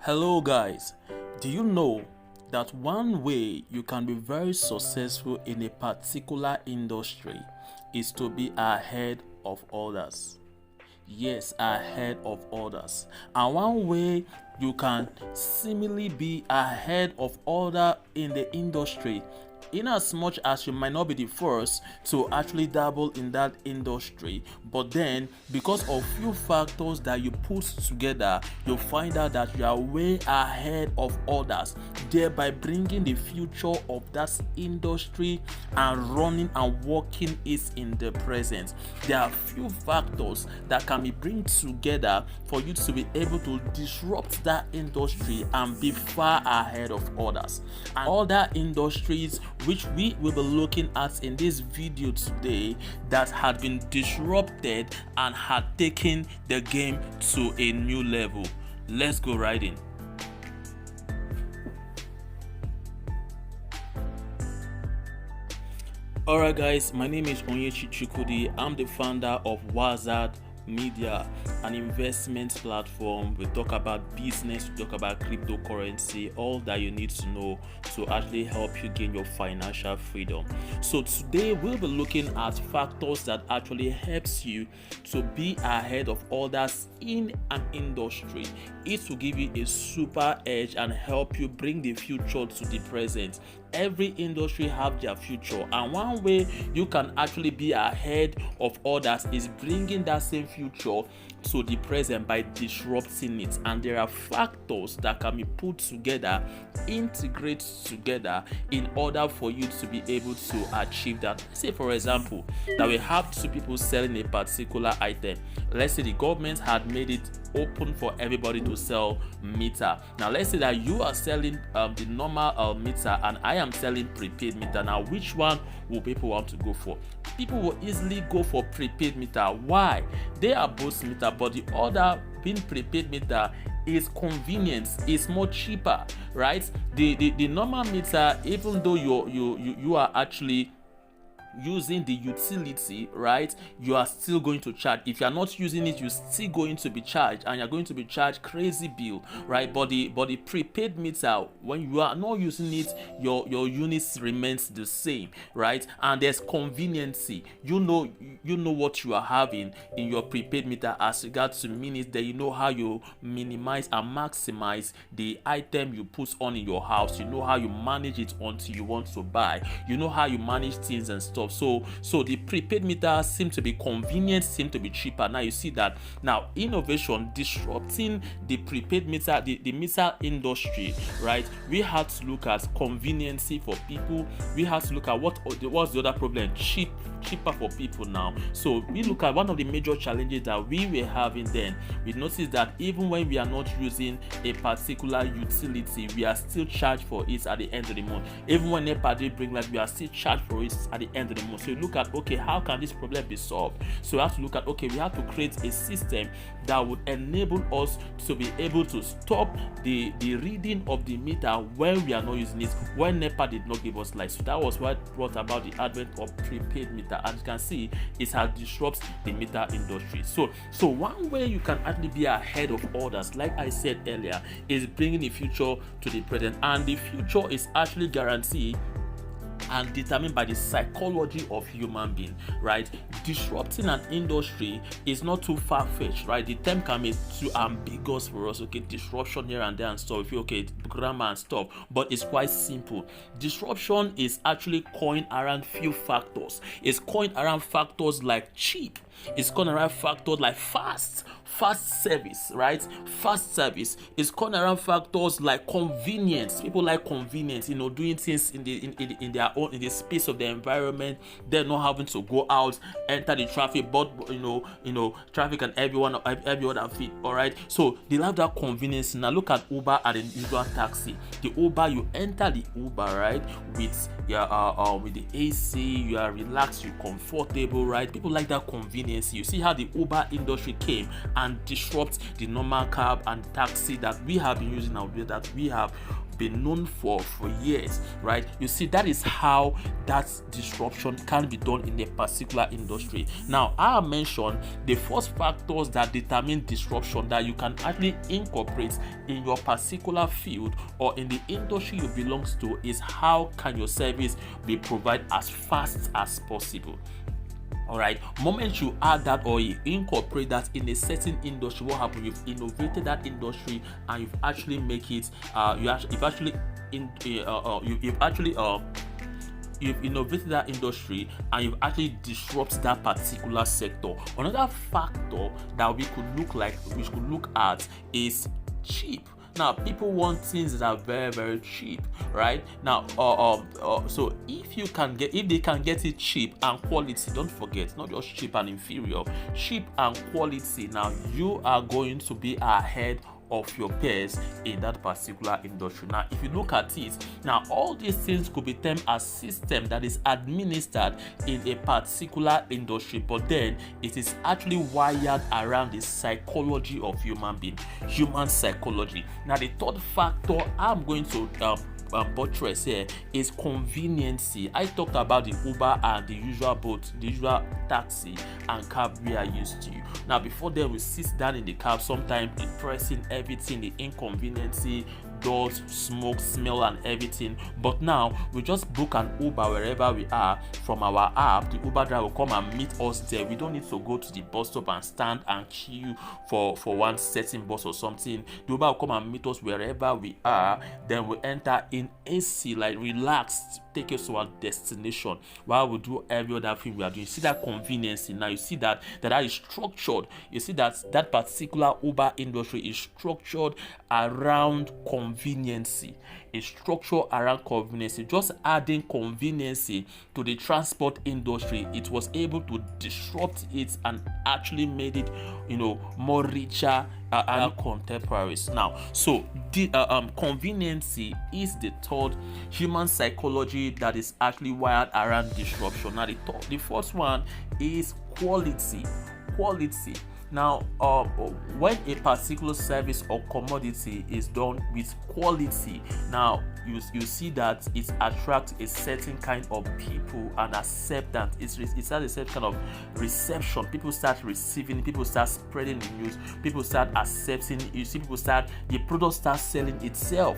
Hello guys, do you know that one way you can be very successful in a particular industry is to be ahead of others? Yes, ahead of others. And one way you can seemingly be ahead of other in the industry, in as much as you might not be the first to actually dabble in that industry, but then because of few factors that you put together, you find out that you are way ahead of others, thereby bringing the future of that industry and running and working it in the present. There are few factors that can be bring together for you to be able to disrupt that industry and be far ahead of others. And other industries which we will be looking at in this video today that had been disrupted and had taken the game to a new level. Let's go right in. Alright guys, my name is Onyechi Chukudi. I'm the founder of Wazard Media, an investment platform. We talk about business, we talk about cryptocurrency, all that you need to know to actually help you gain your financial freedom. So today we'll be looking at factors that actually helps you to be ahead of others in an industry. It will give you a super edge and help you bring the future to the present. Every industry have their future, and one way you can actually be ahead of others is bringing that same future to the present by disrupting it. And there are factors that can be put together, integrate together in order for you to be able to achieve that. Say for example that we have two people selling a particular item. Let's say the government had made it open for everybody to sell meter. Now let's say that you are selling the normal meter and I am selling prepaid meter. Now which one will people want to go for? People will easily go for prepaid meter. Why? They are both meter, but the other being prepaid meter is convenience, is more cheaper, right? The normal meter, even though you are actually using the utility, right, you are still going to charge. If you are not using it, you're still going to be charged, and you're going to be charged crazy bill, right? But the prepaid meter, when you are not using it, your units remains the same, right? And there's conveniency. You know what you are having in your prepaid meter as regards to minutes. That you know how you minimize and maximize the item you put on in your house. You know how you manage it until you want to buy. You know how you manage things and stuff. So the prepaid meter seem to be convenient, seem to be cheaper. Now you see that now innovation disrupting the prepaid meter, the meter industry, right? We had to look at conveniency for people. We had to look at what's the other problem? Cheaper for people now. So we look at one of the major challenges that we were having then. We noticed that even when we are not using a particular utility, we are still charged for it at the end of the month. Even when NEPA did bring light, we are still charged for it at the end of the month. So you look at, okay, how can this problem be solved? So we have to look at, okay, we have to create a system that would enable us to be able to stop the reading of the meter when we are not using it, when NEPA did not give us light. So that was what brought about the advent of prepaid meter. As you can see, it has disrupted the meter industry. So one way you can actually be ahead of others, like I said earlier, is bringing the future to the present. And the future is actually guaranteed and determined by the psychology of human being, right? Disrupting an industry is not too far-fetched, right? The term can be too ambiguous for us. Okay, disruption here and there and stuff. If you okay, grammar and stuff, but it's quite simple. Disruption is actually coined around few factors. It's coined around factors like cheap. It's coined around factors like fast service, right? Fast service is coined around factors like convenience. People like convenience, doing things in their own, in the space of the environment. They're not having to go out, enter the traffic, but traffic and every other feet. All right. So they have that convenience. Now look at Uber and the usual taxi. The Uber, you enter the Uber, right, with your with the AC. You are relaxed, you're comfortable, right? People like that convenience. convenience. You see how the Uber industry came and disrupt the normal cab and taxi that we have been using now, that we have been known for years, right? You see, that is how that disruption can be done in a particular industry. Now, I mentioned the first factors that determine disruption that you can actually incorporate in your particular field or in the industry you belong to is how can your service be provided as fast as possible. All right, moment you add that or you incorporate that in a certain industry, what happens? You've innovated that industry and you've actually make it. You've innovated that industry and you've actually disrupted that particular sector. Another factor that we could look at is cheap. Now, people want things that are very, very cheap, right? Now, so if they can get it cheap and quality, don't forget, not just cheap and inferior, cheap and quality. Now, you are going to be ahead of your peers in that particular industry. Now, if you look at it, now all these things could be termed as system that is administered in a particular industry, but then it is actually wired around the psychology of human being, human psychology. Now, the third factor I'm going to buttress here is conveniency. I talked about the Uber and the usual taxi and cab we are used to. Now, before then, we sit down in the cab, sometimes depressing everything, the inconveniency, dust, smoke, smell, and everything. But now we just book an Uber wherever we are from our app. The Uber driver will come and meet us there. We don't need to go to the bus stop and stand and queue for one certain bus or something. The Uber will come and meet us wherever we are. Then we enter in AC, like relaxed, take us to our destination while we do every other thing we are doing. You see that convenience now. You see that is structured. You see that particular Uber industry is structured around conveniency. It's structured around conveniency. Just adding conveniency to the transport industry, it was able to disrupt it and actually made it, more richer and contemporaries. Now, so the conveniency is the third human psychology that is actually wired around disruption. Now, the fourth one is quality. Now, when a particular service or commodity is done with quality, now you see that it attracts a certain kind of people and acceptance. It has a certain kind of reception. People start receiving, people start spreading the news, people start accepting. You see, the product starts selling itself.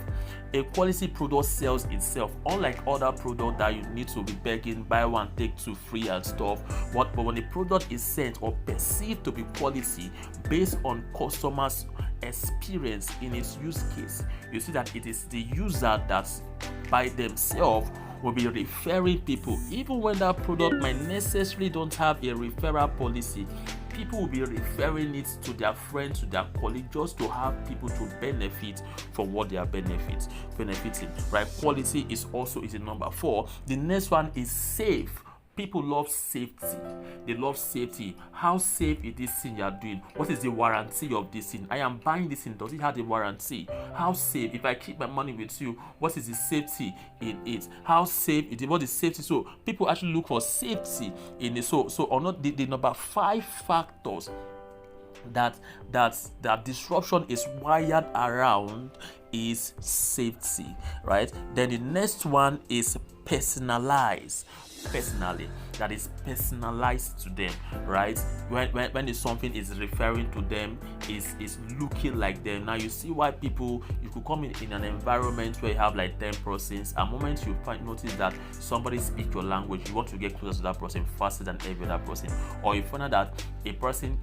A quality product sells itself, unlike other products that you need to be begging, buy one take two free and stuff. But when a product is sent or perceived to be quality based on customers' experience in its use case, you see that it is the user that by themselves will be referring people, even when that product might necessarily don't have a referral policy. People will be referring it to their friends, to their colleagues, just to have people to benefit from what they are benefiting. Right? Quality is the number 4. The next one is safe. People love safety. They love safety. How safe is this thing you are doing? What is the warranty of this thing? I am buying this thing. Does it have a warranty? How safe? If I keep my money with you, what is the safety in it? How safe is it? What is safety? So people actually look for safety in it. So or not the number 5 factors that disruption is wired around is safety, right? Then the next one is personalized. That is personalized to them, right? When something is referring to them, is looking like them. Now you see why you could come in an environment where you have like 10 persons. A moment you notice that somebody speaks your language, you want to get closer to that person faster than every other person, or you find out that a person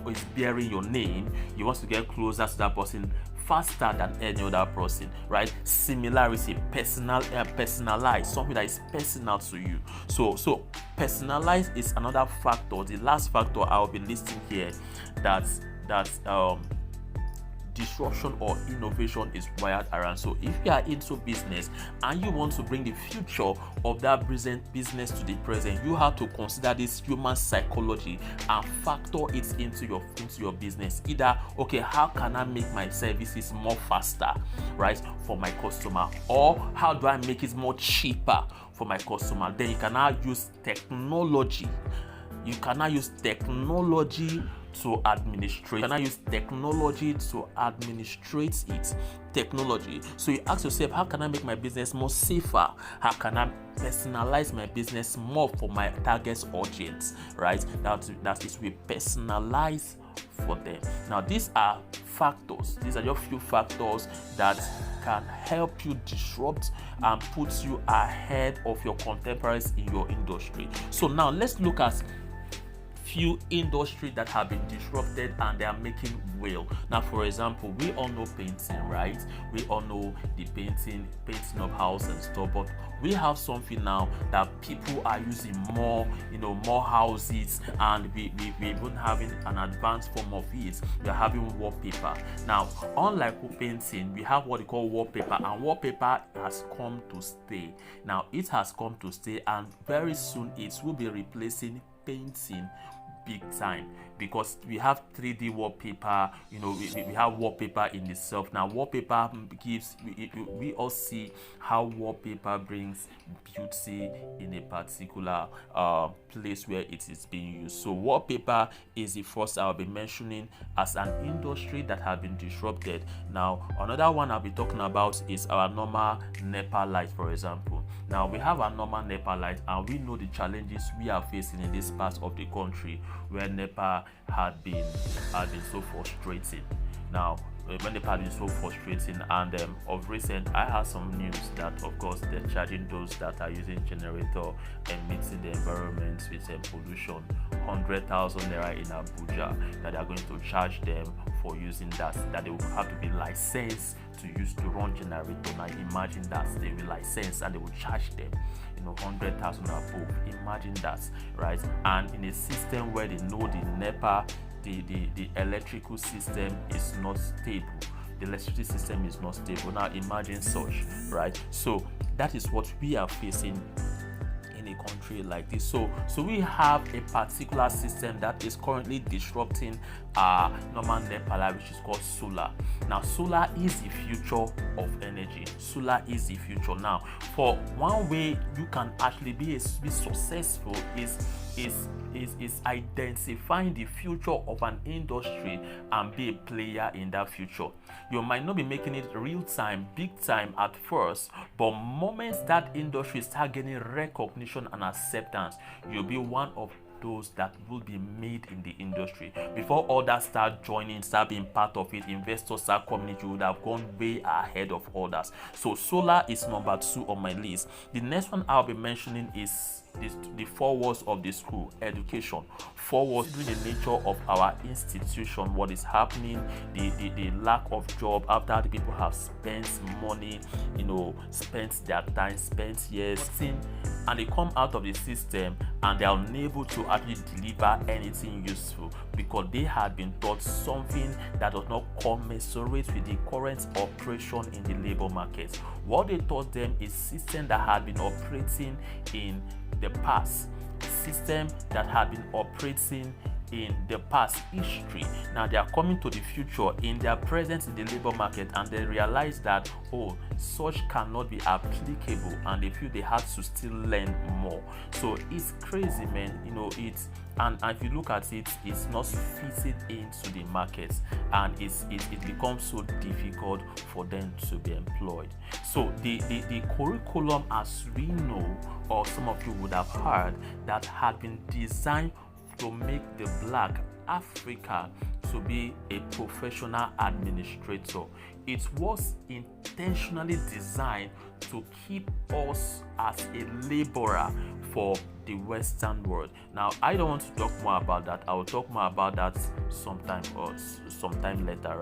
is bearing your name, you want to get closer to that person faster than any other person, right? Similarity, personalized, something that is personal to you. So personalized is another factor. The last factor I'll be listing here that disruption or innovation is wired around. So if you are into business and you want to bring the future of that business to the present, you have to consider this human psychology and factor it into your business. Either, okay, how can I make my services more faster, right, for my customer, or how do I make it more cheaper for my customer? Then you can now use technology You cannot use technology to administrate. You cannot use technology to administrate it. Technology. So you ask yourself, how can I make my business more safer? How can I personalize my business more for my target audience? Right? That is we personalize for them. Now, these are factors. These are just few factors that can help you disrupt and put you ahead of your contemporaries in your industry. So now let's look at few industries that have been disrupted and they are making well. Now, for example, we all know painting, right? We all know the painting of house and stuff, but we have something now that people are using more, more houses, and we even having an advanced form of it. We are having wallpaper. Now, unlike painting, we have what we call wallpaper, and wallpaper has come to stay. Now, it has come to stay, and very soon it will be replacing painting big time, because we have 3D wallpaper. We have wallpaper in itself. Now, wallpaper gives, we all see how wallpaper brings beauty in a particular place where it is being used. So wallpaper is the first I'll be mentioning as an industry that has been disrupted. Now, another one I'll be talking about is our normal NEPA light, for example. Now, we have a normal NEPA light, and we know the challenges we are facing in this part of the country where NEPA had been so frustrating. Now, when NEPA had been so frustrating, and of recent, I had some news that, of course, they're charging those that are using generator and mixing the environment with pollution 100,000 naira in Abuja, that they are going to charge them for using that they will have to be licensed to use to run generator. Now, imagine that they will license and they will charge them 100,000 above. Imagine that, right? And in a system where they know the NEPA, the electrical system is not stable. The electricity system is not stable. Now, imagine such, right? So that is what we are facing in a country like this. So we have a particular system that is currently disrupting our normal NEPA light, which is called solar. Now, solar is the future of energy. Solar is the future. Now, for one way you can actually be successful is identifying the future of an industry and be a player in that future. You might not be making it real time, big time at first, but moments that industry start getting recognition and acceptance, you'll be one of those that will be made in the industry. Before others start joining, start being part of it, investors start coming, you would have gone way ahead of others. So solar is number 2 on my list. The next one I'll be mentioning is the 4 walls of the school, education. 4 walls, the nature of our institution, what is happening, the lack of job after the people have spent money, spent their time, spent years, and they come out of the system and they are unable to actually deliver anything useful because they had been taught something that does not commensurate with the current operation in the labor market. What they taught them is system that had been operating in the past, system that had been operating in the past history. Now they are coming to the future in their presence in the labor market, and they realize that such cannot be applicable, and they feel they have to still learn more. So it's crazy, man. And if you look at it, it's not fitting into the market, and it becomes so difficult for them to be employed. So the curriculum, as we know, or some of you would have heard, that had been designed to make the Black Africa to be a professional administrator. It was intentionally designed to keep us as a laborer for the Western world. Now, I don't want to talk more about that. I will talk more about that sometime later,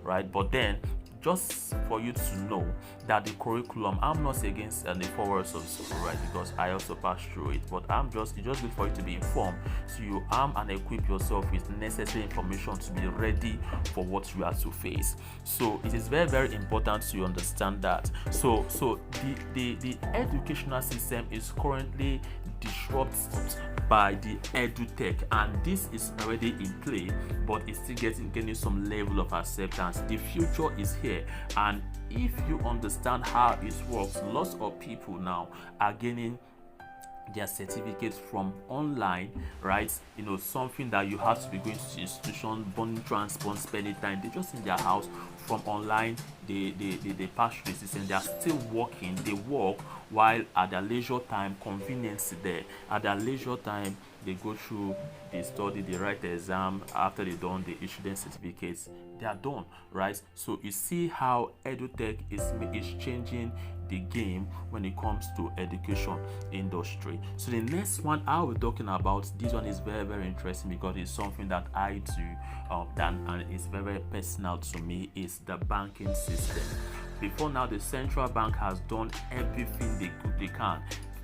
right? But then, just for you to know that the curriculum, I'm not against the 4 words of school, right? Because I also passed through it, but it's just good for you to be informed, so you arm and equip yourself with necessary information to be ready for what you have to face. So it is very, very important to understand that. So the educational system is currently disrupted by the edutech, and this is already in play, but it's still gaining some level of acceptance. The future is here, and if you understand how it works, lots of people now are gaining their certificates from online, right? Something that you have to be going to the institution, burning transport, spending time. They just in their house from online. They pass through the system. They are still working. They work while at their leisure time, convenience there. At their leisure time, they go through, they study, they write the exam. After they done, they issue them certificates. They are done, right? So you see how edutech is changing the game when it comes to education industry. So the next one I'll be talking about, this one is very, very interesting because it's something that I do and it's very, very personal to me, is the banking system. Before now, the central bank has done everything they can.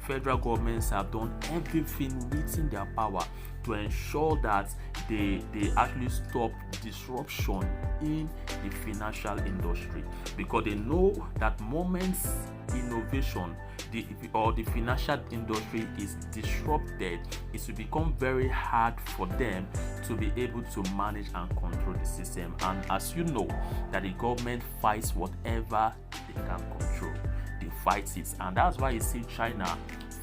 Federal governments have done everything within their power to ensure that they actually stop disruption in the financial industry, because they know that moments innovation or the financial industry is disrupted, it will become very hard for them to be able to manage and control the system. And as you know, that the government fights whatever they can control. They fight it, and that's why you see China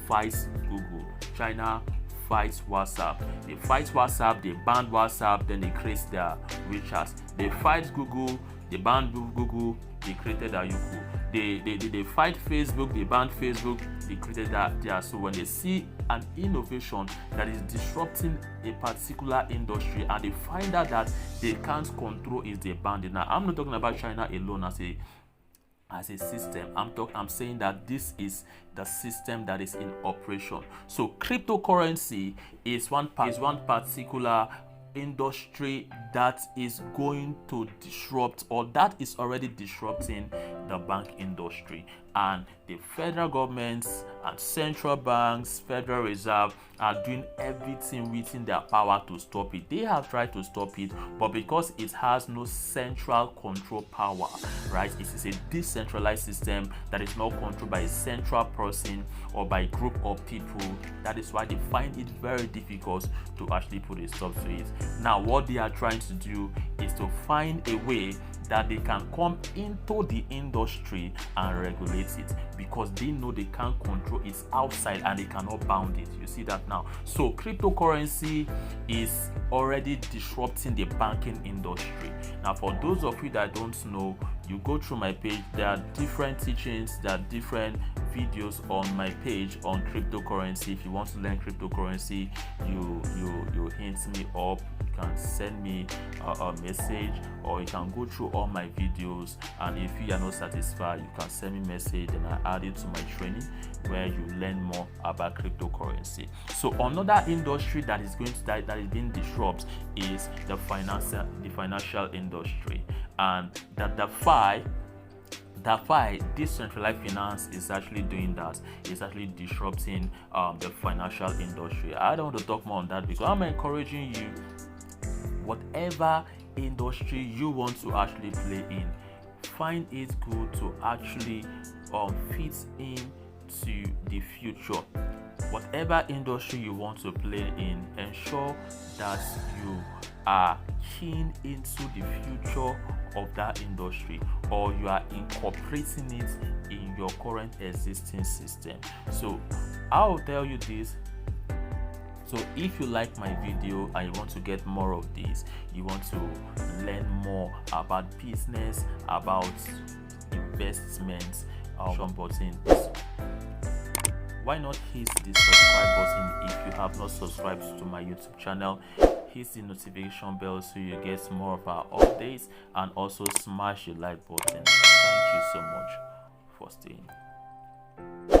fights Google, China fights WhatsApp. They fight WhatsApp, they ban WhatsApp, then they create their WeChat. They fight Google, they ban Google, they created their Youku. They fight Facebook, they ban Facebook, they created their. So when they see an innovation that is disrupting a particular industry and they find out that they can't control it, they ban it. Now I'm not talking about China alone as a system. I'm saying that this is the system that is in operation. So cryptocurrency is one particular industry that is going to disrupt, or that is already disrupting, the bank industry. And the federal governments and central banks, Federal Reserve, are doing everything within their power to stop it. They have tried to stop it, but because it has no central control power, right? It is a decentralized system that is not controlled by a central person or by a group of people. That is why they find it very difficult to actually put a stop to it. Now, what they are trying to do is to find a way that they can come into the industry and regulate it, because they know they can't control it outside and they cannot bound it. You see that now. So cryptocurrency is already disrupting the banking industry. Now, for those of you that don't know, you go through my page, there are different teachings, there are different videos on my page on cryptocurrency. If you want to learn cryptocurrency, you hint me up, you can send me a message, or you can go through all my videos, and if you are not satisfied, you can send me a message and I add it to my training where you learn more about cryptocurrency. So another industry that is being disrupted is the financial industry, and that DeFi, decentralized finance, is actually doing that. It's actually disrupting the financial industry. I don't want to talk more on that because I'm encouraging you, whatever industry you want to actually play in, find it good to actually fit into the future. Whatever industry you want to play in, ensure that you are keen into the future of that industry, or you are incorporating it in your current existing system. So I'll tell you this. So if you like my video and you want to get more of this, you want to learn more about business, about investments, button, why not hit the subscribe button if you have not subscribed to my YouTube channel. Hit the notification bell so you get more of our updates, and also smash the like button. Thank you so much for staying.